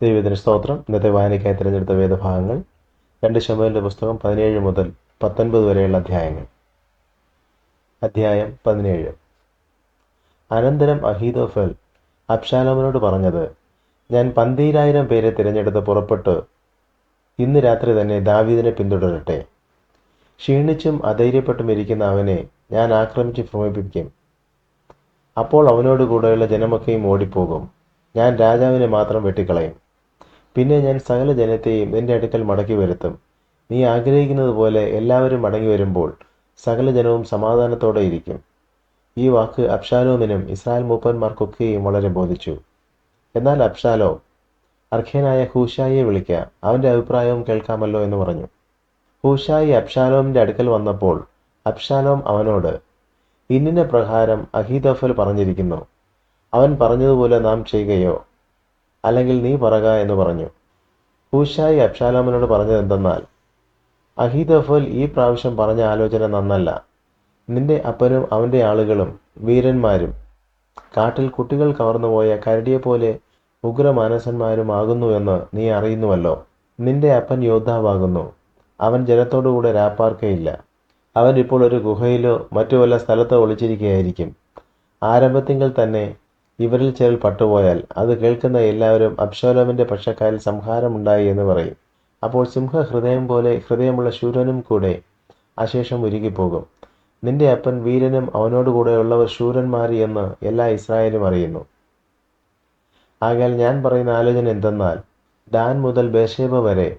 ദൈവത്തിന് സ്തോത്രം. ഇന്നത്തെ വായനയ്ക്കായി തിരഞ്ഞെടുത്ത വേദഭാഗങ്ങൾ 2 ശമൂവേലിന്റെ പുസ്തകം 17 മുതൽ 19 വരെയുള്ള അധ്യായങ്ങൾ. അധ്യായം 17. അനന്തരം അഹീതോഫൽ അബ്ശാലോമിനോട് പറഞ്ഞത്, ഞാൻ 12,000 പേരെ തിരഞ്ഞെടുത്ത് പുറപ്പെട്ട് ഇന്ന് രാത്രി തന്നെ ദാവീദിനെ പിന്തുടരട്ടെ. ക്ഷീണിച്ചും അധൈര്യപ്പെട്ടും ഇരിക്കുന്ന അവനെ ഞാൻ ആക്രമിച്ച് ഭ്രമിപ്പിക്കും. അപ്പോൾ അവനോട് കൂടെയുള്ള ജനമൊക്കെയും ഓടിപ്പോകും. ഞാൻ രാജാവിനെ മാത്രം വെട്ടിക്കളയും. പിന്നെ ഞാൻ സകല ജനത്തെയും നിന്റെ അടുക്കൽ മടക്കി വരുത്തും. നീ ആഗ്രഹിക്കുന്നത് പോലെ എല്ലാവരും മടങ്ങി വരുമ്പോൾ സകല ജനവും സമാധാനത്തോടെ ഇരിക്കും. ഈ വാക്ക് അബ്ശാലോമിനും ഇസ്രായേൽ മൂപ്പന്മാർക്കൊക്കെയും വളരെ ബോധിച്ചു. എന്നാൽ അബ്ശാലോം, അർഖ്യനായ ഹൂശായിയെ വിളിക്ക, അവന്റെ അഭിപ്രായവും കേൾക്കാമല്ലോ എന്ന് പറഞ്ഞു. ഹൂശായി അബ്ശാലോമിന്റെ അടുക്കൽ വന്നപ്പോൾ അബ്ശാലോം അവനോട്, ഇന്നിന പ്രകാരം അഹീതോഫൽ പറഞ്ഞിരിക്കുന്നു. അവൻ പറഞ്ഞതുപോലെ നാം ചെയ്യുകയോ, അല്ലെങ്കിൽ നീ പറക എന്ന് പറഞ്ഞു. ഹൂശായി അബ്ശാലോമിനോട് പറഞ്ഞതെന്തെന്നാൽ, അഹീതോഫൽ ഈ പ്രാവശ്യം പറഞ്ഞ ആലോചന നന്നല്ല. നിന്റെ അപ്പനും അവന്റെ ആളുകളും വീരന്മാരും കാട്ടിൽ കുട്ടികൾ കവർന്നുപോയ കരടിയെപ്പോലെ ഉഗ്രമാനസന്മാരുമാകുന്നുവെന്ന് നീ അറിയുന്നുവല്ലോ. നിന്റെ അപ്പൻ യോദ്ധാവാകുന്നു. അവൻ ജനത്തോടുകൂടെ രാപ്പാർക്കയില്ല. അവൻ ഇപ്പോൾ ഒരു ഗുഹയിലോ മറ്റു വല്ല സ്ഥലത്തോ ഒളിച്ചിരിക്കുകയായിരിക്കും. ആരംഭത്തിങ്കിൽ തന്നെ ഇവരിൽ ചിലർ പട്ടുപോയാൽ അത് കേൾക്കുന്ന എല്ലാവരും അബ്ശാലോമിന്റെ പക്ഷക്കാരിൽ സംഹാരമുണ്ടായി എന്ന് പറയും. അപ്പോൾ സിംഹഹൃദയം പോലെ ഹൃദയമുള്ള ശൂരനും കൂടെ അശേഷം ഉരുകിപ്പോകും. നിന്റെ അപ്പൻ വീരനും അവനോടുകൂടെയുള്ളവർ ശൂരന്മാർ എന്ന് എല്ലാ ഇസ്രായേലും അറിയുന്നു. ആകയാൽ ഞാൻ പറയുന്ന ആലോചന എന്തെന്നാൽ, ദാൻ മുതൽ ബേർശേബ വരെ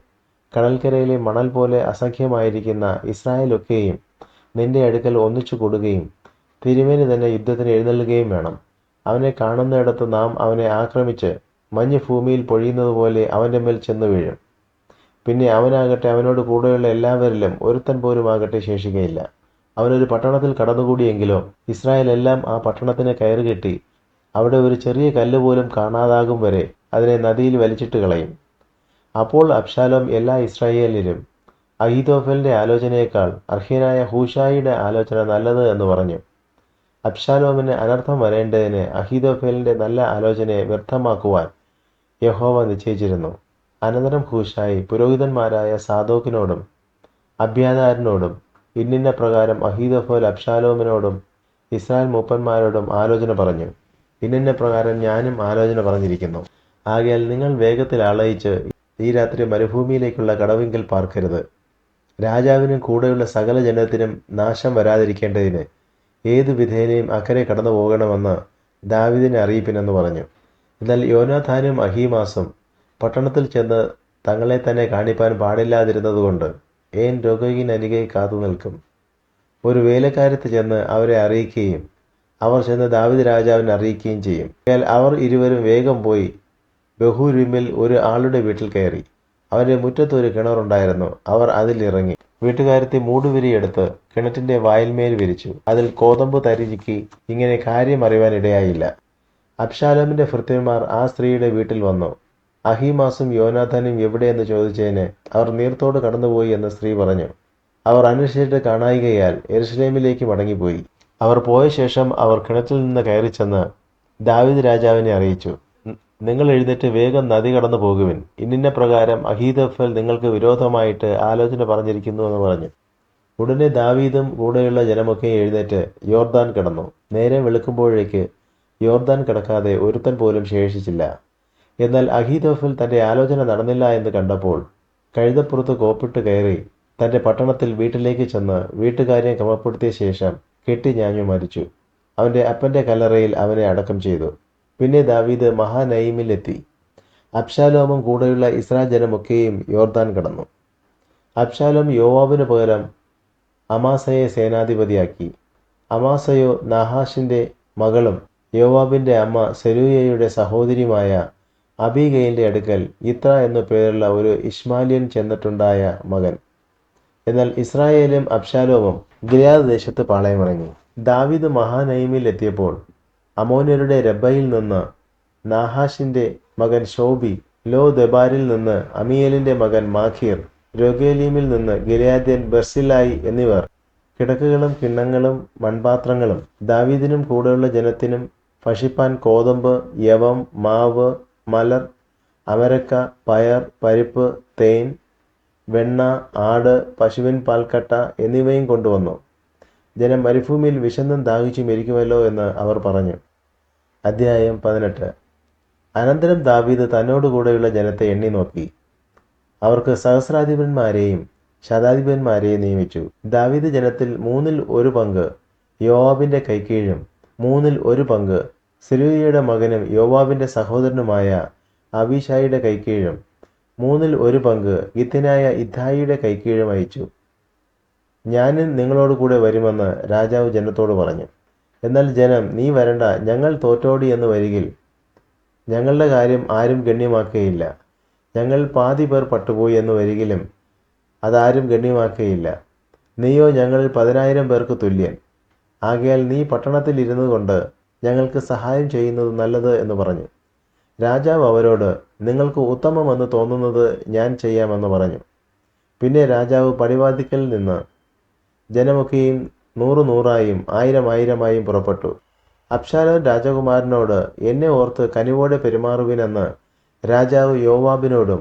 കടൽക്കരയിലെ മണൽ പോലെ അസംഖ്യമായിരിക്കുന്ന ഇസ്രായേലൊക്കെയും നിന്റെ അടുക്കൽ ഒന്നിച്ചു കൂടുകയും തിരുമേനി തന്നെ യുദ്ധത്തിന് എഴുന്നള്ളുകയും വേണം. അവനെ കാണുന്നിടത്ത് നാം അവനെ ആക്രമിച്ച് മഞ്ഞ് ഭൂമിയിൽ പൊഴിയുന്നത് പോലെ അവൻ്റെ മേൽ ചെന്ന് വീഴും. പിന്നെ അവനാകട്ടെ അവനോട് കൂടെയുള്ള എല്ലാവരിലും ഒരുത്തൻ പോലും ആകട്ടെ ശേഷിക്കയില്ല. അവനൊരു പട്ടണത്തിൽ കടന്നുകൂടിയെങ്കിലോ ഇസ്രായേൽ എല്ലാം ആ പട്ടണത്തിന് കയറുകെട്ടി അവിടെ ഒരു ചെറിയ കല്ല് പോലും കാണാതാകും വരെ അതിനെ നദിയിൽ വലിച്ചിട്ട് കളയും. അപ്പോൾ അബ്ശാലോം എല്ലാ ഇസ്രായേലിലും അഹീതോഫലിന്റെ ആലോചനയേക്കാൾ അർഖ്യനായ ഹൂശായിയുടെ ആലോചന നല്ലത് എന്ന് പറഞ്ഞു. അബ്ശാലോമിന് അനർത്ഥം വരേണ്ടതിന് അഹീതോഫലിന്റെ നല്ല ആലോചനയെ വ്യർത്ഥമാക്കുവാൻ യഹോവ നിശ്ചയിച്ചിരുന്നു. അനന്തരം ഹൂശായി പുരോഹിതന്മാരായ സാദോക്കിനോടും അബ്യാഥാരിനോടും ഇന്നിന്ന പ്രകാരം അഹീതോഫൽ അബ്ശാലോമിനോടും ഇസ്രായേൽ മൂപ്പന്മാരോടും ആലോചന പറഞ്ഞു. ഇന്നിന്ന പ്രകാരം ഞാനും ആലോചന പറഞ്ഞിരിക്കുന്നു. ആകയാൽ നിങ്ങൾ വേഗത്തിൽ ആളയിച്ച് ഈ രാത്രി മരുഭൂമിയിലേക്കുള്ള കടവിങ്കൽ പാർക്കരുത്. രാജാവിനും കൂടെയുള്ള സകല ജനത്തിനും നാശം വരാതിരിക്കേണ്ടതിന് ഏതു വിധേനയും അക്കരെ കടന്നു പോകണമെന്ന് ദാവീദിനെ അറിയിപ്പിനെന്ന് പറഞ്ഞു. എന്നാൽ യോനാഥാനും അഹീമാസും പട്ടണത്തിൽ ചെന്ന് തങ്ങളെ തന്നെ കാണിപ്പാൻ പാടില്ലാതിരുന്നതുകൊണ്ട് ഏൻ രോഗീനരികെ കാത്തു നിൽക്കും. ഒരു വേലക്കാരത്ത് ചെന്ന് അവരെ അറിയിക്കുകയും അവർ ചെന്ന് ദാവീദ് രാജാവിനെ അറിയിക്കുകയും ചെയ്യും. അവർ ഇരുവരും വേഗം പോയി ബഹൂരിമിൽ ഒരു ആളുടെ വീട്ടിൽ കയറി. അവന്റെ മുറ്റത്ത് ഒരു കിണറുണ്ടായിരുന്നു. അവർ അതിൽ ഇറങ്ങി വീട്ടുകാരത്തെ മൂടുവിരിയെടുത്ത് കിണറ്റിന്റെ വായിൽമേൽ വിരിച്ചു. അതിൽ കോതമ്പ് തരിചുക്കി. ഇങ്ങനെ കാര്യം അറിയാൻ ഇടയായില്ല. അബ്ശാലോമിന്റെ ഭൃത്യന്മാർ ആ സ്ത്രീയുടെ വീട്ടിൽ വന്നു. അഹീമാസും യോനാഥാനും എവിടെയെന്ന് ചോദിച്ചതിന് അവർ നീർത്തോട് കടന്നുപോയി എന്ന് സ്ത്രീ പറഞ്ഞു. അവർ അന്വേഷിച്ചിട്ട് കാണായികയാൽ യെരുശലേമിലേക്ക് മടങ്ങിപ്പോയി. അവർ പോയ ശേഷം അവർ കിണറ്റിൽ നിന്ന് കയറി ചെന്ന് ദാവീദ് രാജാവിനെ അറിയിച്ചു. നിങ്ങൾ എഴുന്നേറ്റ് വേഗം നദി കടന്നു പോകുവിൻ. ഇന്നിന്ന പ്രകാരം അഹീതോഫൽ നിങ്ങൾക്ക് വിരോധമായിട്ട് ആലോചന പറഞ്ഞിരിക്കുന്നു എന്ന് പറഞ്ഞു. ഉടനെ ദാവീദും കൂടെയുള്ള ജനമൊക്കെ എഴുന്നേറ്റ് യോർദാൻ കടന്നു. നേരെ വെളുക്കുമ്പോഴേക്ക് യോർദാൻ കടക്കാതെ ഒരുത്തൻ പോലും ശേഷിച്ചില്ല. എന്നാൽ അഹീതോഫൽ തന്റെ ആലോചന നടന്നില്ല എന്ന് കണ്ടപ്പോൾ കഴുതപ്പുറത്ത് കോപ്പിട്ട് കയറി തന്റെ പട്ടണത്തിൽ വീട്ടിലേക്ക് ചെന്ന് വീട്ടുകാര്യം ക്രമപ്പെടുത്തിയ ശേഷം കെട്ടിഞ്ഞാഞ്ഞു മരിച്ചു. അവന്റെ അപ്പന്റെ കല്ലറയിൽ അവനെ അടക്കം ചെയ്തു. പിന്നെ ദാവീദ് മഹാനയീമിലെത്തി. അബ്ശാലോമും കൂടെയുള്ള ഇസ്രായേൽ ജനമൊക്കെയും യോർദാൻ കടന്നു. അബ്ശാലോം യോവാബിന് പകരം അമാസയെ സേനാധിപതിയാക്കി. അമാസയോ നാഹാഷിന്റെ മകളും യോവാബിന്റെ അമ്മ സെരൂയയുടെ സഹോദരിയുമായ അബീഗയിലിന്റെ അടുക്കൽ ഇത്ര എന്നു പേരുള്ള ഒരു ഇശ്മാല്യൻ ചെന്നിട്ടുണ്ടായ മകൻ. എന്നാൽ ഇസ്രായേലും അബ്ശാലോമും ഗിലെയാദ് ദേശത്ത് പാളയമിറങ്ങി. ദാവീദ് മഹാനയീമിൽ എത്തിയപ്പോൾ അമോന്യരുടെ രബ്ബയിൽ നിന്ന് നാഹാഷിന്റെ മകൻ ഷോബി, ലോ ദെബാരിൽ നിന്ന് അമിയേലിന്റെ മകൻ മാഖീർ, രൊഗേലീമിൽ നിന്ന് ഗിലെയാദ്യൻ ബർസില്ലായി എന്നിവർ കിടക്കകളും കിണ്ണങ്ങളും മൺപാത്രങ്ങളും ദാവീദിനും കൂടെയുള്ള ജനത്തിനും ഭക്ഷിപ്പാൻ കോതമ്പ്, യവം, മാവ്, മലർ, അമരക്ക, പയർ, പരിപ്പ്, തേൻ, വെണ്ണ, ആട്, പശുവിൻ പാൽക്കട്ട എന്നിവയും കൊണ്ടുവന്നു. ജനം മരുഭൂമിയിൽ വിശന്നും ദാഹിച്ചും ഇരിക്കുമല്ലോ എന്ന് അവർ പറഞ്ഞു. അധ്യായം 18. അനന്തരം ദാവീദ് തന്നോടുകൂടെയുള്ള ജനത്തെ എണ്ണി നോക്കി. അവർക്ക് സഹസ്രാധിപന്മാരെയും ശതാധിപന്മാരെയും നിയമിച്ചു. ദാവീദ് ജനത്തിൽ 1/3 യോവാബിന്റെ കൈക്കീഴും 1/3 സെരൂയയുടെ മകനും യോവാബിന്റെ സഹോദരനുമായ അബീശായിയുടെ കൈക്കീഴും 1/3 ഗിത്യനായ ഇത്ഥായിയുടെ കൈക്കീഴും അയച്ചു. ഞാനും നിങ്ങളോട് കൂടെ വരുമെന്ന് രാജാവ് ജനത്തോട് പറഞ്ഞു. എന്നാൽ ജനം, നീ വരണ്ട, ഞങ്ങൾ തോറ്റോടി എന്ന് വരികിൽ ഞങ്ങളുടെ കാര്യം ആരും ഗണ്യമാക്കുകയില്ല. ഞങ്ങൾ പാതി പേർ പട്ടുപോയി എന്ന് വരികിലും അതാരും ഗണ്യമാക്കുകയില്ല. നീയോ ഞങ്ങളിൽ 10,000 പേർക്ക് തുല്യൻ. ആകയാൽ നീ പട്ടണത്തിൽ ഇരുന്നു കൊണ്ട് ഞങ്ങൾക്ക് സഹായം ചെയ്യുന്നത് നല്ലത് എന്ന് പറഞ്ഞു. രാജാവ് അവരോട്, നിങ്ങൾക്ക് ഉത്തമമെന്ന് തോന്നുന്നത് ഞാൻ ചെയ്യാമെന്ന് പറഞ്ഞു. പിന്നെ രാജാവ് പടിവാതിക്കൽ നിന്ന് ജനമൊക്കെയും 100 1000 പുറപ്പെട്ടു. അബ്ശാലോം രാജകുമാരനോട്, എന്നെ ഓർത്ത് കനിവോടെ പെരുമാറുവിനെന്ന് രാജാവ് യോവാബിനോടും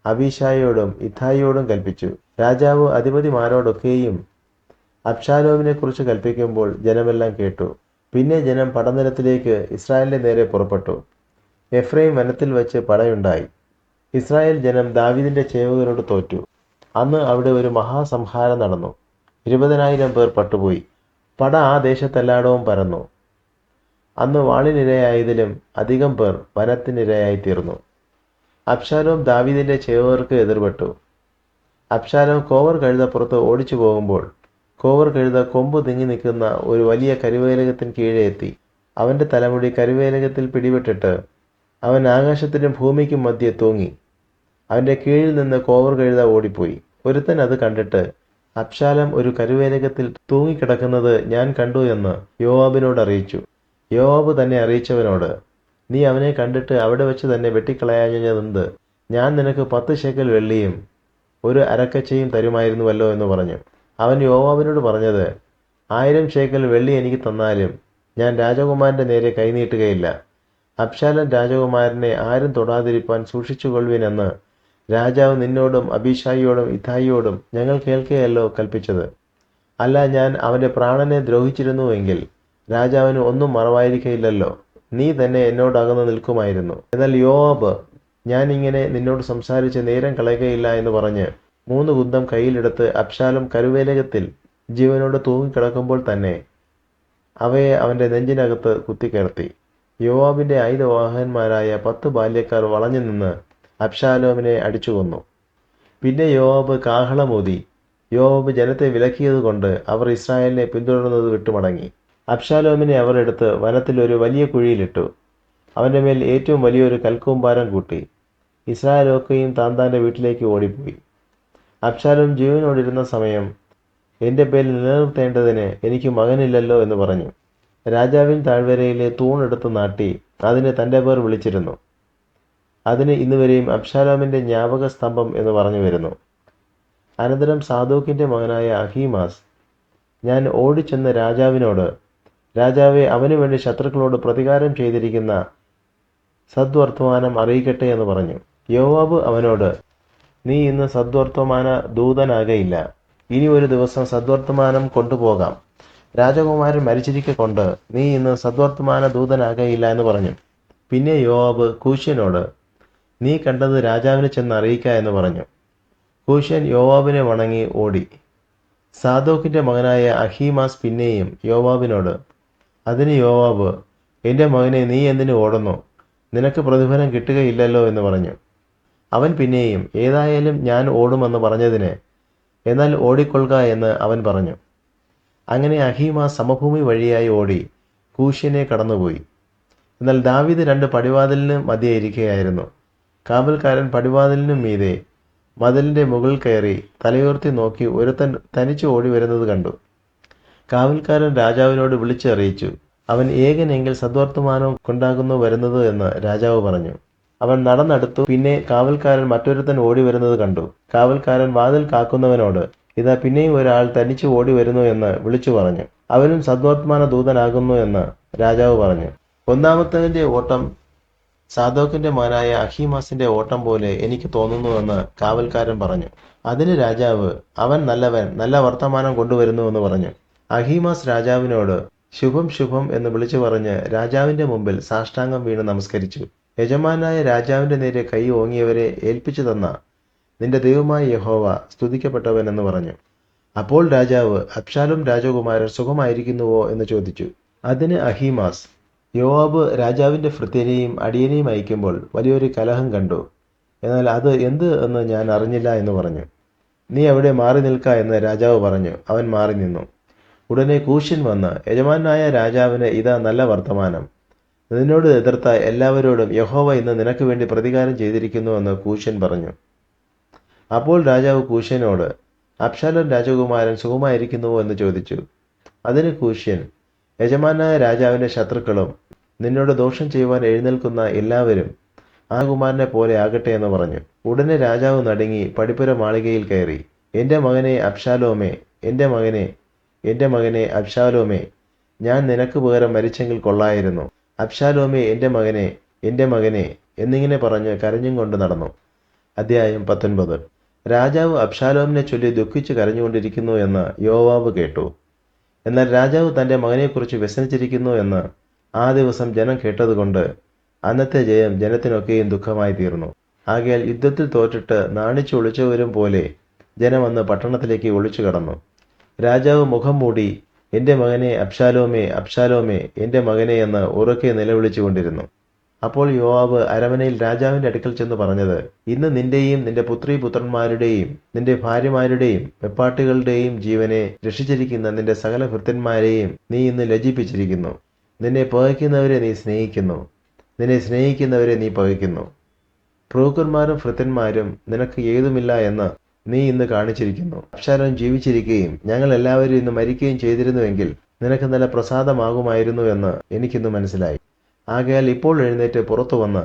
അബീശായോടും ഇത്ഥായിയോടും കൽപ്പിച്ചു. രാജാവ് അധിപതിമാരോടൊക്കെയും അബ്ശാലോമിനെക്കുറിച്ച് കൽപ്പിക്കുമ്പോൾ ജനമെല്ലാം കേട്ടു. പിന്നെ ജനം പടനിലത്തിലേക്ക് ഇസ്രായേലിന്റെ നേരെ പുറപ്പെട്ടു. എഫ്രൈം വനത്തിൽ വച്ച് പടയുണ്ടായി. ഇസ്രായേൽ ജനം ദാവീദിന്റെ ചേവകരോട് തോറ്റു. അന്ന് അവിടെ ഒരു മഹാസംഹാരം നടന്നു. 20,000 പേർ പട്ടുപോയി. പട ആ ദേശത്തെല്ലായിടവും പരന്നു. അന്ന് വാളിനിരയായതിലും അധികം പേർ വനത്തിനിരയായിത്തീർന്നു. അബ്ശാലോം ദാവീദിന്റെ ചേവകർക്ക് എതിർപ്പെട്ടു. അബ്ശാലോം കോവർ കഴുതപ്പുറത്ത് ഓടിച്ചു പോകുമ്പോൾ കോവർ കഴുത കൊമ്പ് തിങ്ങി നിൽക്കുന്ന ഒരു വലിയ കരുവേലകത്തിന് കീഴെ എത്തി. അവന്റെ തലമുടി കരുവേലകത്തിൽ പിടിപെട്ടിട്ട് അവൻ ആകാശത്തിനും ഭൂമിക്കും മധ്യേ തൂങ്ങി. അവന്റെ കീഴിൽ നിന്ന് കോവർ കഴുത ഓടിപ്പോയി. ഒരുത്തൻ അത് കണ്ടിട്ട്, അബ്ശാലോം ഒരു കരുവേലകത്തിൽ തൂങ്ങിക്കിടക്കുന്നത് ഞാൻ കണ്ടു എന്ന് യോവാബിനോട് അറിയിച്ചു. യോവാബ് തന്നെ അറിയിച്ചവനോട്, നീ അവനെ കണ്ടിട്ട് അവിടെ വെച്ച് തന്നെ വെട്ടിക്കളയാഞ്ഞതെന്ത്? ഞാൻ നിനക്ക് 10 ശേക്കെൽ വെള്ളിയും 1 അരക്കച്ചയും തരുമായിരുന്നുവല്ലോ എന്ന് പറഞ്ഞു. അവൻ യോവാബിനോട് പറഞ്ഞത്, 1000 ശേക്കെൽ വെള്ളി എനിക്ക് തന്നാലും ഞാൻ രാജകുമാരന്റെ നേരെ കൈനീട്ടുകയില്ല. അബ്ശാലോം രാജകുമാരനെ ആരും തൊടാതിരിപ്പാൻ സൂക്ഷിച്ചുകൊള്ളുവിനെന്ന് രാജാവ് നിന്നോടും അബീശായിയോടും ഇത്ഥായിയോടും ഞങ്ങൾ കേൾക്കുകയല്ലോ കൽപ്പിച്ചത്. അല്ല, ഞാൻ അവന്റെ പ്രാണനെ ദ്രോഹിച്ചിരുന്നുവെങ്കിൽ രാജാവിന് ഒന്നും മറവായിരിക്കയില്ലല്ലോ. നീ തന്നെ എന്നോടകന്നു നിൽക്കുമായിരുന്നു. എന്നാൽ യോവാബ്, ഞാൻ ഇങ്ങനെ നിന്നോട് സംസാരിച്ച് നേരം കളയുകയില്ല എന്ന് പറഞ്ഞ് 3 കുന്തം കയ്യിലെടുത്ത് അബ്ശാലോം കരുവേലകത്തിൽ ജീവനോട് തൂങ്ങിക്കിടക്കുമ്പോൾ തന്നെ അവയെ അവന്റെ നെഞ്ചിനകത്ത് കുത്തിക്കിടത്തി. യോവാബിന്റെ ആയുധവാഹകന്മാരായ 10 ബാല്യക്കാർ വളഞ്ഞു നിന്ന് അബ്ശാലോമിനെ അടിച്ചു കൊന്നു. പിന്നെ യോവാബ് കാഹളമൂതി. യോവാബ് ജനത്തെ വിലക്കിയതുകൊണ്ട് അവർ ഇസ്രായേലിനെ പിന്തുടർന്നത് വിട്ടുമടങ്ങി. അബ്ശാലോമിനെ അവർ എടുത്ത് വനത്തിൽ ഒരു വലിയ കുഴിയിലിട്ടു. അവന്റെ മേൽ ഏറ്റവും വലിയൊരു കൽക്കൂമ്പാരം കൂട്ടി. ഇസ്രായേലൊക്കെയും താന്താന്റെ വീട്ടിലേക്ക് ഓടിപ്പോയി. അബ്ശാലോം ജീവനോടിരുന്ന സമയം, എൻ്റെ പേരിൽ നിലനിർത്തേണ്ടതിന് എനിക്ക് മകനില്ലല്ലോ എന്ന് പറഞ്ഞു. രാജാവിൻ താഴ്വരയിലെ തൂണെടുത്ത് നാട്ടി അതിന് തൻ്റെ പേർ വിളിച്ചിരുന്നു. അതിന് ഇന്നുവരെയും അബ്ശാലോമിന്റെ ജ്ഞാപക സ്തംഭം എന്ന് പറഞ്ഞു വരുന്നു. അനന്തരം സാദോക്കിന്റെ മകനായ അഹീമാസ്, ഞാൻ ഓടിച്ചെന്ന് രാജാവിനോട്, രാജാവെ, അവനു വേണ്ടി ശത്രുക്കളോട് പ്രതികാരം ചെയ്തിരിക്കുന്ന സദ്വർത്തമാനം അറിയിക്കട്ടെ എന്ന് പറഞ്ഞു. യോവാബ് അവനോട്, നീ ഇന്ന് സദ്വർത്തമാന ദൂതനാകയില്ല. ഇനി ഒരു ദിവസം സദ്വർത്തമാനം കൊണ്ടുപോകാം. രാജകുമാരൻ മരിച്ചിരിക്കൊണ്ട് നീ ഇന്ന് സദ്വർത്തമാന ദൂതനാകയില്ല എന്ന് പറഞ്ഞു. പിന്നെ യോവാബ് കൂശ്യനോട്, നീ കണ്ടത് രാജാവിന് ചെന്ന് അറിയിക്ക എന്ന് പറഞ്ഞു. കൂശ്യൻ യോവാബിനെ വണങ്ങി ഓടി. സാദോക്കിന്റെ മകനായ അഹീമാസ് പിന്നെയും യോവാബിനോട്, അതിന് യോവാബ്, എൻ്റെ മകനെ, നീ എന്തിനു ഓടുന്നു? നിനക്ക് പ്രതിഫലം കിട്ടുകയില്ലല്ലോ എന്ന് പറഞ്ഞു. അവൻ പിന്നെയും, ഏതായാലും ഞാൻ ഓടുമെന്ന് പറഞ്ഞതിന്, എന്നാൽ ഓടിക്കൊള്ളുക എന്ന് അവൻ പറഞ്ഞു. അങ്ങനെ അഹീമാസ് സമഭൂമി വഴിയായി ഓടി കൂശ്യനെ കടന്നുപോയി. എന്നാൽ ദാവീദ് 2 പടിവാതിലിന് മധ്യേ ഇരിക്കുകയായിരുന്നു. കാവൽക്കാരൻ പടിവാതിലിനും മീതെ മതിലിന്റെ മുകളിൽ കയറി തലയുയർത്തി നോക്കി ഒരുത്തൻ തനിച്ച് ഓടി വരുന്നത് കണ്ടു. കാവൽക്കാരൻ രാജാവിനോട് വിളിച്ചറിയിച്ചു. അവൻ ഏകനെങ്കിൽ സദ്വർത്തമാനം കൊണ്ടാകുന്നു വരുന്നത് എന്ന് രാജാവ് പറഞ്ഞു. അവൻ നടന്നടുത്തു. പിന്നെ കാവൽക്കാരൻ മറ്റൊരുത്തൻ ഓടി വരുന്നത് കണ്ടു. കാവൽക്കാരൻ വാതിൽ കാക്കുന്നവനോട്, ഇതാ പിന്നെയും ഒരാൾ തനിച്ച് ഓടി വരുന്നു എന്ന് വിളിച്ചു പറഞ്ഞു. അവനും സദ്വർത്തമാന ദൂതനാകുന്നു എന്ന് രാജാവ് പറഞ്ഞു. 1-ാമത്തവന്റെ ഓട്ടം സാദോക്കിന്റെ മകനായ അഹീമാസിന്റെ ഓട്ടം പോലെ എനിക്ക് തോന്നുന്നുവെന്ന് കാവൽക്കാരൻ പറഞ്ഞു. അതിന് രാജാവ്, അവൻ നല്ലവൻ, നല്ല വർത്തമാനം കൊണ്ടുവരുന്നുവെന്ന് പറഞ്ഞു. അഹീമാസ് രാജാവിനോട് ശുഭം ശുഭം എന്ന് വിളിച്ചു പറഞ്ഞ് രാജാവിന്റെ മുമ്പിൽ സാഷ്ടാംഗം വീണ് നമസ്കരിച്ചു. യജമാനായ രാജാവിന്റെ നേരെ കൈ ഓങ്ങിയവരെ ഏൽപ്പിച്ചു തന്ന നിന്റെ ദൈവമായ യഹോവ സ്തുതിക്കപ്പെട്ടവൻ എന്ന് പറഞ്ഞു. അപ്പോൾ രാജാവ്, അബ്ശാലോം രാജകുമാരൻ സുഖമായിരിക്കുന്നുവോ എന്ന് ചോദിച്ചു. അതിന് അഹീമാസ്, യോവാബ് രാജാവിന്റെ ഭൃത്യനെയും അടിയനെയും അയക്കുമ്പോൾ വലിയൊരു കലഹം കണ്ടു. എന്നാൽ അത് എന്ത് എന്ന് ഞാൻ അറിഞ്ഞില്ല എന്ന് പറഞ്ഞു. നീ അവിടെ മാറി നിൽക്ക എന്ന് രാജാവ് പറഞ്ഞു. അവൻ മാറി നിന്നു. ഉടനെ കൂശ്യൻ വന്ന്, യജമാനായ രാജാവിന് ഇതാ നല്ല വർത്തമാനം. നിന്നോട് എതിർത്ത എല്ലാവരോടും യഹോവ ഇന്ന് നിനക്ക് വേണ്ടി പ്രതികാരം ചെയ്തിരിക്കുന്നു എന്ന് കൂശ്യൻ പറഞ്ഞു. അപ്പോൾ രാജാവ് കൂശ്യനോട്, അബ്ശാലോം രാജകുമാരൻ സുഖമായിരിക്കുന്നുവോ എന്ന് ചോദിച്ചു. അതിന് കൂശ്യൻ, യജമാനായ രാജാവിന്റെ ശത്രുക്കളും നിന്നോട് ദോഷം ചെയ്യുവാൻ എഴുന്നേൽക്കുന്ന എല്ലാവരും ആ കുമാരനെ പോലെ ആകട്ടെ എന്ന് പറഞ്ഞു. ഉടനെ രാജാവ് നടുങ്ങി പടിപ്പുര മാളികയിൽ കയറി, എൻ്റെ മകനെ അബ്ശാലോമേ, എൻ്റെ മകനെ, എൻ്റെ മകനെ അബ്ശാലോമേ, ഞാൻ നിനക്ക് പകരം മരിച്ചെങ്കിൽ കൊള്ളായിരുന്നു. അബ്ശാലോമേ, എൻ്റെ മകനെ, എൻ്റെ മകനെ എന്നിങ്ങനെ പറഞ്ഞ് കരഞ്ഞും കൊണ്ട് നടന്നു. അധ്യായം 19. രാജാവ് അബ്ശാലോമിനെ ചൊല്ലി ദുഃഖിച്ച് കരഞ്ഞുകൊണ്ടിരിക്കുന്നു എന്ന് യോവാബ് കേട്ടു. എന്നാൽ രാജാവ് തൻ്റെ മകനെക്കുറിച്ച് വ്യസനിച്ചിരിക്കുന്നു എന്ന് ആ ദിവസം ജനം കേട്ടതുകൊണ്ട് അന്നത്തെ ജയം ജനത്തിനൊക്കെയും ദുഃഖമായി തീർന്നു. ആകയാൽ യുദ്ധത്തിൽ തോറ്റിട്ട് നാണിച്ച് ഒളിച്ചവരും പോലെ ജനം അന്ന് പട്ടണത്തിലേക്ക് ഒളിച്ചു കടന്നു. രാജാവ് മുഖം മൂടി, എൻ്റെ മകനെ അബ്ശാലോമേ, അബ്ശാലോമേ, എൻ്റെ മകനെ എന്ന് ഉറക്കെ നിലവിളിച്ചുകൊണ്ടിരുന്നു. അപ്പോൾ യോവാബ് അരമനയിൽ രാജാവിൻ്റെ അടുക്കൽ ചെന്ന് പറഞ്ഞത്, ഇന്ന് നിന്റെയും നിന്റെ പുത്രീപുത്രന്മാരുടെയും നിന്റെ ഭാര്യമാരുടെയും വെപ്പാട്ടികളുടെയും ജീവനെ രക്ഷിച്ചിരിക്കുന്ന നിന്റെ സകല ഭൃത്യന്മാരെയും നീ ഇന്ന് ലജ്ജിപ്പിച്ചിരിക്കുന്നു. നിന്നെ പകയ്ക്കുന്നവരെ നീ സ്നേഹിക്കുന്നു, നിന്നെ സ്നേഹിക്കുന്നവരെ നീ പകയ്ക്കുന്നു. പ്രഭുക്കന്മാരും ഭൃത്യന്മാരും നിനക്ക് ഏതുമില്ല എന്ന് നീ ഇന്ന് കാണിച്ചിരിക്കുന്നു. അബ്ശാലോം ജീവിച്ചിരിക്കുകയും ഞങ്ങൾ എല്ലാവരും ഇന്ന് മരിക്കുകയും ചെയ്തിരുന്നുവെങ്കിൽ നിനക്ക് നല്ല പ്രസാദമാകുമായിരുന്നു എന്ന് എനിക്കിന്ന് മനസ്സിലായി. ആകയാൽ ഇപ്പോൾ എഴുന്നേറ്റ് പുറത്തു വന്ന്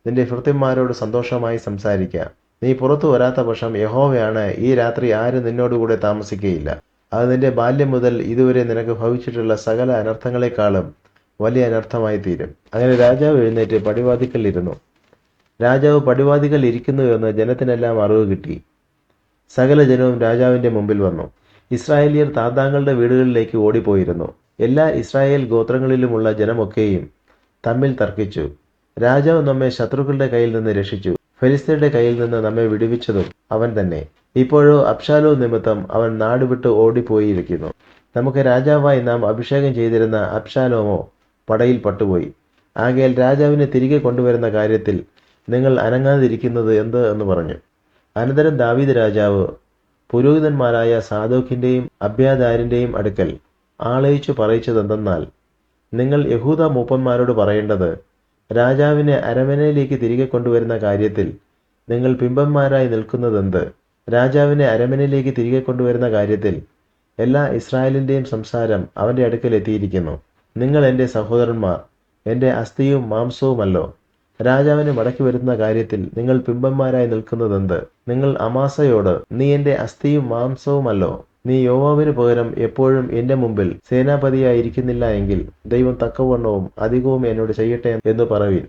നിന്റെ ഭൃത്യന്മാരോട് സന്തോഷമായി സംസാരിക്കാം. നീ പുറത്തു വരാത്ത പക്ഷം യഹോവയാണ്, ഈ രാത്രി ആരും നിന്നോടുകൂടെ താമസിക്കുകയില്ല. അത് നിന്റെ ബാല്യം മുതൽ ഇതുവരെ നിനക്ക് ഭവിച്ചിട്ടുള്ള സകല അനർത്ഥങ്ങളെക്കാളും വലിയ അനർത്ഥമായി തീരും. അങ്ങനെ രാജാവ് എഴുന്നേറ്റ് പടിവാതിക്കൽ ഇരുന്നു. രാജാവ് പടിവാതിക്കൽ ഇരിക്കുന്നു എന്ന് ജനത്തിനെല്ലാം അറിവ് കിട്ടി. സകല ജനവും രാജാവിൻ്റെ മുമ്പിൽ വന്നു. ഇസ്രായേലിയർ താന്താങ്ങളുടെ വീടുകളിലേക്ക് ഓടിപ്പോയിരുന്നു. എല്ലാ ഇസ്രായേൽ ഗോത്രങ്ങളിലുമുള്ള ജനമൊക്കെയും തമ്മിൽ തർക്കിച്ചു. രാജാവ് നമ്മെ ശത്രുക്കളുടെ കയ്യിൽ നിന്ന് രക്ഷിച്ചു, ഫെലിസ്ത്യരുടെ കയ്യിൽ നിന്ന് നമ്മെ വിടുവിച്ചതും അവൻ തന്നെ. ഇപ്പോഴോ അബ്ശാലോം നിമിത്തം അവൻ നാടുവിട്ട് ഓടിപ്പോയിരിക്കുന്നു. നമുക്ക് രാജാവായി നാം അഭിഷേകം ചെയ്തിരുന്ന അബ്ശാലോമോ പടയിൽ പട്ടുപോയി. ആകയാൽ രാജാവിനെ തിരികെ കൊണ്ടുവരുന്ന കാര്യത്തിൽ നിങ്ങൾ അനങ്ങാതിരിക്കുന്നത് എന്ത് എന്ന് പറഞ്ഞു. അനന്തരം ദാവീദ് രാജാവ് പുരോഹിതന്മാരായ സാദോക്കിൻ്റെയും അബ്യാഥാരിൻ്റെയും അടുക്കൽ ആളയിച്ചു പറയിച്ചതെന്തെന്നാൽ, നിങ്ങൾ യഹൂദ മൂപ്പന്മാരോട് പറയേണ്ടത്, രാജാവിനെ അരമനയിലേക്ക് തിരികെ കൊണ്ടുവരുന്ന കാര്യത്തിൽ നിങ്ങൾ പിമ്പന്മാരായി നിൽക്കുന്നതെന്ത്? രാജാവിനെ അരമനയിലേക്ക് തിരികെ കൊണ്ടുവരുന്ന കാര്യത്തിൽ എല്ലാ ഇസ്രായേലിൻ്റെയും സംസാരം അവൻ്റെ അടുക്കൽ എത്തിയിരിക്കുന്നു. നിങ്ങൾ എൻ്റെ സഹോദരന്മാർ, എൻ്റെ അസ്ഥിയും മാംസവുമല്ലോ. രാജാവിനെ മടക്കി വരുന്ന കാര്യത്തിൽ നിങ്ങൾ പിമ്പന്മാരായി നിൽക്കുന്നതെന്ത്? നിങ്ങൾ അമാസയോട്, നീ എൻ്റെ അസ്ഥിയും മാംസവുമല്ലോ, നീ യോവാബിന് പകരം എപ്പോഴും എൻ്റെ മുമ്പിൽ സേനാപതിയായിരിക്കുന്നില്ല എങ്കിൽ ദൈവം തക്കവണ്ണവും അധികവും എന്നോട് ചെയ്യട്ടെ എന്ന് പറവീൻ.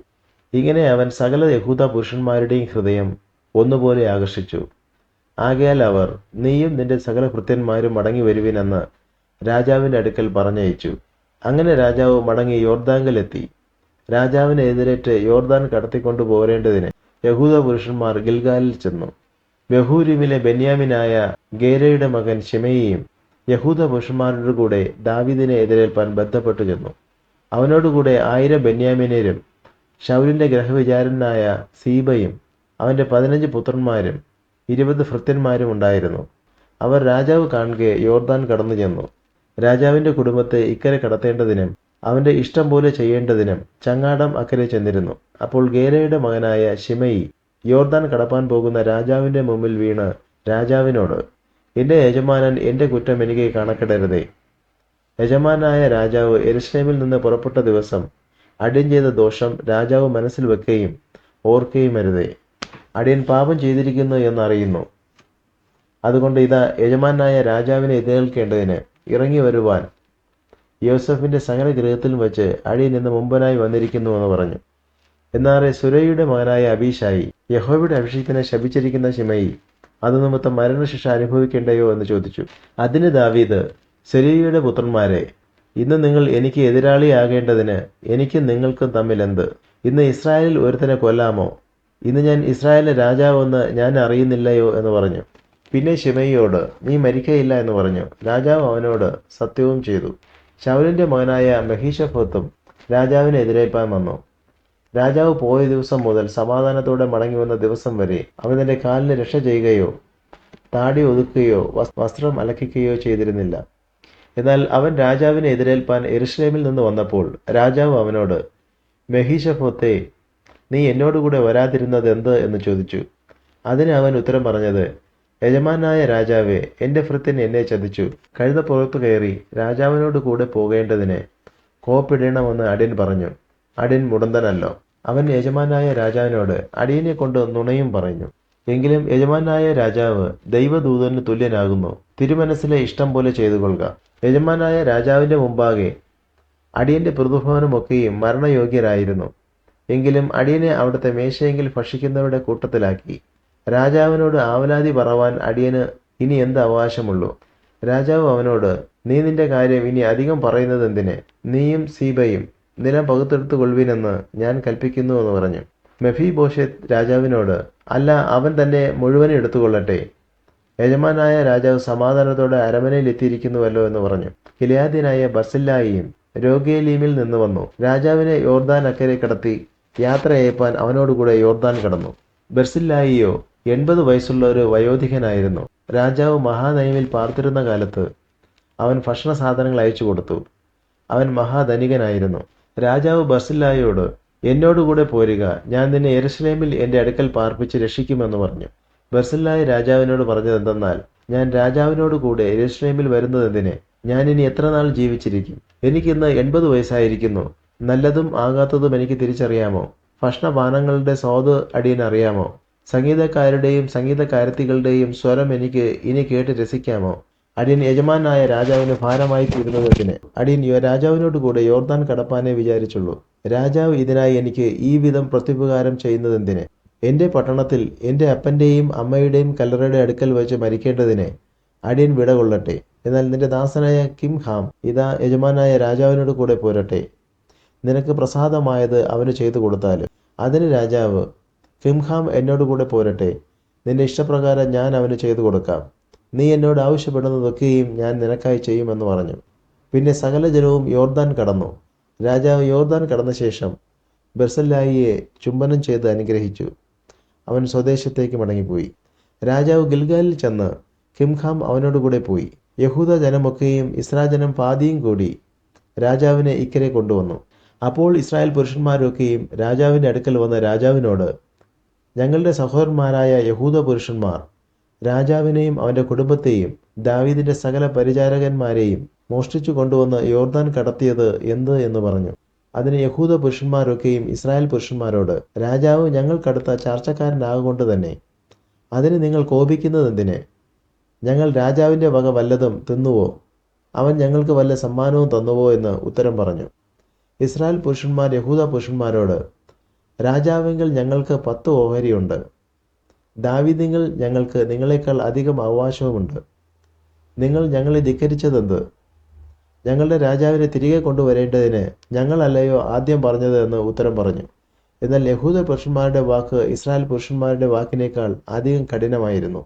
ഇങ്ങനെ അവൻ സകല യഹൂദ പുരുഷന്മാരുടെയും ഹൃദയം ഒന്നുപോലെ ആകർഷിച്ചു. ആകയാൽ അവർ, നീയും നിന്റെ സകല ഭൃത്യന്മാരും മടങ്ങി വരുവിനെന്ന് രാജാവിൻ്റെ അടുക്കൽ പറഞ്ഞയച്ചു. അങ്ങനെ രാജാവ് മടങ്ങി യോർദാങ്കലെത്തി. രാജാവിനെ എതിരേറ്റ് യോർദാൻ കടത്തിക്കൊണ്ടു പോരേണ്ടതിന് യഹൂദ പുരുഷന്മാർ ഗിൽഗാലിൽ ചെന്നു. ബഹൂരിമിലെ ബെന്യാമിനായ ഗേരയുടെ മകൻ ശിമെയിയും യഹൂദ പുരുഷന്മാരുടെ കൂടെ ദാവീദിനെ എതിരേൽപ്പാൻ ബന്ധപ്പെട്ടു ചെന്നു. അവനോടുകൂടെ 1000 ബെന്യാമിനരും ശൗലിന്റെ ഗ്രഹവിചാരനായ സീബയും അവന്റെ 15 പുത്രന്മാരും 20 ഭൃത്യന്മാരും ഉണ്ടായിരുന്നു. അവർ രാജാവ് കാണുകെ യോർദാൻ കടന്നു ചെന്നു. രാജാവിന്റെ കുടുംബത്തെ ഇക്കരെ കടത്തേണ്ടതിനും അവന്റെ ഇഷ്ടം പോലെ ചെയ്യേണ്ടതിനും ചങ്ങാടം അക്കരെ ചെന്നിരുന്നു. അപ്പോൾ ഗേരയുടെ മകനായ ശിമെയി യോർദാൻ കടപ്പാൻ പോകുന്ന രാജാവിന്റെ മുമ്പിൽ വീണ് രാജാവിനോട്, എൻ്റെ യജമാനൻ എൻ്റെ കുറ്റം എനിക്ക് കണക്കിടരുതേ. യജമാനായ രാജാവ് യെരൂശലേമിൽ നിന്ന് പുറപ്പെട്ട ദിവസം അടിയൻ ചെയ്ത ദോഷം രാജാവ് മനസ്സിൽ വെക്കുകയും ഓർക്കുകയും അരുതേ. അടിയൻ പാപം ചെയ്തിരിക്കുന്നു എന്നറിയുന്നു. അതുകൊണ്ട് ഇതാ, യജമാനായ രാജാവിനെ എതിരേൽക്കേണ്ടതിന് ഇറങ്ങി വരുവാൻ യോസഫിന്റെ സകല ഗൃഹത്തിലും വെച്ച് അടിയൻ ഇന്ന് മുമ്പനായി വന്നിരിക്കുന്നു എന്ന് പറഞ്ഞു. എന്നാൽ സുരയുടെ മകനായ അബീശായി യഹോവയുടെ അഭിഷിക്തനെ ശപിച്ചിരിക്കുന്ന ശിമയി അത് നിമിത്തം മരണശിക്ഷ അനുഭവിക്കേണ്ടയോ എന്ന് ചോദിച്ചു. അതിന് ദാവീദ്, സെരൂയയുടെ പുത്രന്മാരെ, ഇന്ന് നിങ്ങൾ എനിക്ക് എതിരാളിയാകേണ്ടതിന് എനിക്കും നിങ്ങൾക്കും തമ്മിൽ എന്ത്? ഇന്ന് ഇസ്രായേലിൽ ഒരുത്തനെ കൊല്ലാമോ? ഇന്ന് ഞാൻ ഇസ്രായേലിലെ രാജാവെന്ന് ഞാൻ അറിയുന്നില്ലയോ എന്ന് പറഞ്ഞു. പിന്നെ ശിമയിയോട്, നീ മരിക്കയില്ല എന്ന് പറഞ്ഞു. രാജാവ് അവനോട് സത്യവും ചെയ്തു. ശൗലിന്റെ മകനായ മെഹീശഫോത്തും രാജാവിനെ എതിരേൽപ്പാൻ വന്നു. രാജാവ് പോയ ദിവസം മുതൽ സമാധാനത്തോടെ മടങ്ങി വന്ന ദിവസം വരെ അവൻ തന്റെ കാലിന് രക്ഷ ചെയ്യുകയോ താടി ഒതുക്കുകയോ വസ്ത്രം അലക്കിക്കുകയോ ചെയ്തിരുന്നില്ല. എന്നാൽ അവൻ രാജാവിനെ എതിരേൽപ്പാൻ യെരൂശലേമിൽ നിന്ന് വന്നപ്പോൾ രാജാവ് അവനോട്, മെഹീശഫോത്തേ, നീ എന്നോടുകൂടെ വരാതിരുന്നത് എന്ത് എന്ന് ചോദിച്ചു. അതിന് അവൻ ഉത്തരം പറഞ്ഞത്, യജമാനായ രാജാവേ, എൻ്റെ ഭൃത്യൻ എന്നെ ചതിച്ചു. കഴുതപ്പുറത്തു കയറി രാജാവിനോട് കൂടെ പോകേണ്ടതിന് കോപ്പിടണമെന്ന് അടിയൻ പറഞ്ഞു. അടിയൻ മുടന്തനല്ലോ. അവൻ യജമാനായ രാജാവിനോട് അടിയനെ കൊണ്ട് നുണയും പറഞ്ഞു. എങ്കിലും യജമാനായ രാജാവ് ദൈവദൂതന് തുല്യനാകുന്നു. തിരുമനസ്സിലെ ഇഷ്ടം പോലെ ചെയ്തുകൊള്ളുക. യജമാനായ രാജാവിൻ്റെ മുമ്പാകെ അടിയന്റെ പ്രതിഭവനമൊക്കെയും മരണയോഗ്യരായിരുന്നു. എങ്കിലും അടിയനെ അവിടുത്തെ മേശയെങ്കിൽ ഭക്ഷിക്കുന്നവരുടെ കൂട്ടത്തിലാക്കി. രാജാവിനോട് ആവലാതി പറവാൻ അടിയന് ഇനി എന്ത് അവകാശമുള്ളൂ? രാജാവ് അവനോട്, നീ നിന്റെ കാര്യം ഇനി അധികം പറയുന്നത് എന്തിന്? നീയും സീബയും നിലം പകുത്തെടുത്തു കൊള്ളുവിനെന്ന് ഞാൻ കൽപ്പിക്കുന്നു എന്ന് പറഞ്ഞു. മെഫീബോശെത്ത് രാജാവിനോട്, അല്ല, അവൻ തന്നെ മുഴുവനും എടുത്തുകൊള്ളട്ടെ. യജമാനായ രാജാവ് സമാധാനത്തോടെ അരമനയിൽ എത്തിയിരിക്കുന്നുവല്ലോ എന്ന് പറഞ്ഞു. ഗിലെയാദ്യനായ ബർസില്ലായിയും രോഗേലീമിൽ നിന്ന് വന്നു. രാജാവിനെ യോർദാൻ അക്കരെ കടത്തി യാത്ര അയപ്പാൻ അവനോടുകൂടെ യോർദാൻ കടന്നു. ബർസില്ലായിയോ 80 വയസ്സുള്ള ഒരു വയോധികനായിരുന്നു. രാജാവ് മഹാനൈമിൽ പാർത്തിരുന്ന കാലത്ത് അവൻ ഭക്ഷണ സാധനങ്ങൾ അയച്ചു കൊടുത്തു. അവൻ മഹാധനികനായിരുന്നു. രാജാവ് ബർസില്ലായിയോട്, എന്നോടുകൂടെ പോരുക, ഞാൻ നിന്നെ യെരൂശലേമിൽ എൻ്റെ അടുക്കൽ പാർപ്പിച്ച് രക്ഷിക്കുമെന്ന് പറഞ്ഞു. ബർസില്ലായി രാജാവിനോട് പറഞ്ഞതെന്തെന്നാൽ, ഞാൻ രാജാവിനോട് കൂടെ യെരൂശലേമിൽ വരുന്നതെന്തിന്? ഞാൻ ഇനി എത്ര നാൾ ജീവിച്ചിരിക്കും? എനിക്കിന്ന് 80 വയസ്സായിരിക്കുന്നു. നല്ലതും ആകാത്തതും എനിക്ക് തിരിച്ചറിയാമോ? ഭക്ഷണപാനങ്ങളുടെ സ്വാദ് അടിയൻ അറിയാമോ? സംഗീതക്കാരുടെയും സംഗീതക്കാരത്തികളുടെയും സ്വരം എനിക്ക് ഇനി കേട്ട് രസിക്കാമോ? അടിയൻ യജമാനായ രാജാവിന് ഭാരമായി തീരുന്നതിന് അടിയൻ രാജാവിനോട് കൂടെ യോർദാൻ കടപ്പാനേ വിചാരിച്ചുള്ളൂ. രാജാവ് ഇതിനായി എനിക്ക് ഈ വിധം പ്രത്യുപകാരം ചെയ്യുന്നതെന്തിന്? എൻ്റെ പട്ടണത്തിൽ എൻ്റെ അപ്പൻ്റെയും അമ്മയുടെയും കല്ലറയുടെ അടുക്കൽ വെച്ച് മരിക്കേണ്ടതിന് അടിയൻ വിട കൊള്ളട്ടെ. എന്നാൽ നിന്റെ ദാസനായ കിംഹാം ഇതാ യജമാനായ രാജാവിനോട് കൂടെ പോരട്ടെ. നിനക്ക് പ്രസാദമായത് അവന് ചെയ്തു കൊടുത്താലും. അതിന് രാജാവ്, കിംഹാം എന്നോട് കൂടെ പോരട്ടെ. നിന്റെ ഇഷ്ടപ്രകാരം ഞാൻ അവന് ചെയ്തു കൊടുക്കാം. നീ എന്നോട് ആവശ്യപ്പെടുന്നതൊക്കെയും ഞാൻ നിനക്കായി ചെയ്യുമെന്ന് പറഞ്ഞു. പിന്നെ സകല ജനവും യോർദാൻ കടന്നു. രാജാവ് യോർദാൻ കടന്ന ശേഷം ബർസില്ലായിയെ ചുംബനം ചെയ്ത് അനുഗ്രഹിച്ചു. അവൻ സ്വദേശത്തേക്ക് മടങ്ങിപ്പോയി. രാജാവ് ഗിൽഗാലിൽ ചെന്ന് കിംഹാം അവനോടുകൂടെ പോയി. യഹൂദ ജനമൊക്കെയും ഇസ്രാജനം പാതിയും കൂടി രാജാവിനെ ഇക്കരെ കൊണ്ടുവന്നു. അപ്പോൾ ഇസ്രായേൽ പുരുഷന്മാരൊക്കെയും രാജാവിൻ്റെ അടുക്കൽ വന്ന് രാജാവിനോട്, ഞങ്ങളുടെ സഹോദരന്മാരായ യഹൂദ പുരുഷന്മാർ രാജാവിനെയും അവൻ്റെ കുടുംബത്തെയും ദാവീദിൻ്റെ സകല പരിചാരകന്മാരെയും മോഷ്ടിച്ചു കൊണ്ടുവന്ന് യോർദാൻ കടത്തിയത് എന്ത് എന്ന് പറഞ്ഞു. അതിന് യഹൂദ പുരുഷന്മാരൊക്കെയും ഇസ്രായേൽ പുരുഷന്മാരോട്, രാജാവ് ഞങ്ങൾക്കടുത്ത ചാർച്ചക്കാരനാകൊണ്ട് തന്നെ അതിന് നിങ്ങൾ കോപിക്കുന്നതെന്തിന്? ഞങ്ങൾ രാജാവിൻ്റെ വക വല്ലതും തിന്നുവോ? അവൻ ഞങ്ങൾക്ക് വല്ല സമ്മാനവും തന്നുവോ എന്ന് ഉത്തരം പറഞ്ഞു. ഇസ്രായേൽ പുരുഷന്മാർ യഹൂദ പുരുഷന്മാരോട്, രാജാവെങ്കിൽ ഞങ്ങൾക്ക് 10 ഓഹരിയുണ്ട്. ദാവീദിങ്കിൽ ഞങ്ങൾക്ക് നിങ്ങളെക്കാൾ അധികം അവകാശവുമുണ്ട്. നിങ്ങൾ ഞങ്ങളെ ധിക്കരിച്ചതെന്ത്? ഞങ്ങളുടെ രാജാവിനെ തിരികെ കൊണ്ടുവരേണ്ടതിന് ഞങ്ങളല്ലയോ ആദ്യം പറഞ്ഞത് എന്ന് ഉത്തരം പറഞ്ഞു. എന്നാൽ യഹൂദ പുരുഷന്മാരുടെ വാക്ക് ഇസ്രായേൽ പുരുഷന്മാരുടെ വാക്കിനേക്കാൾ അധികം കഠിനമായിരുന്നു.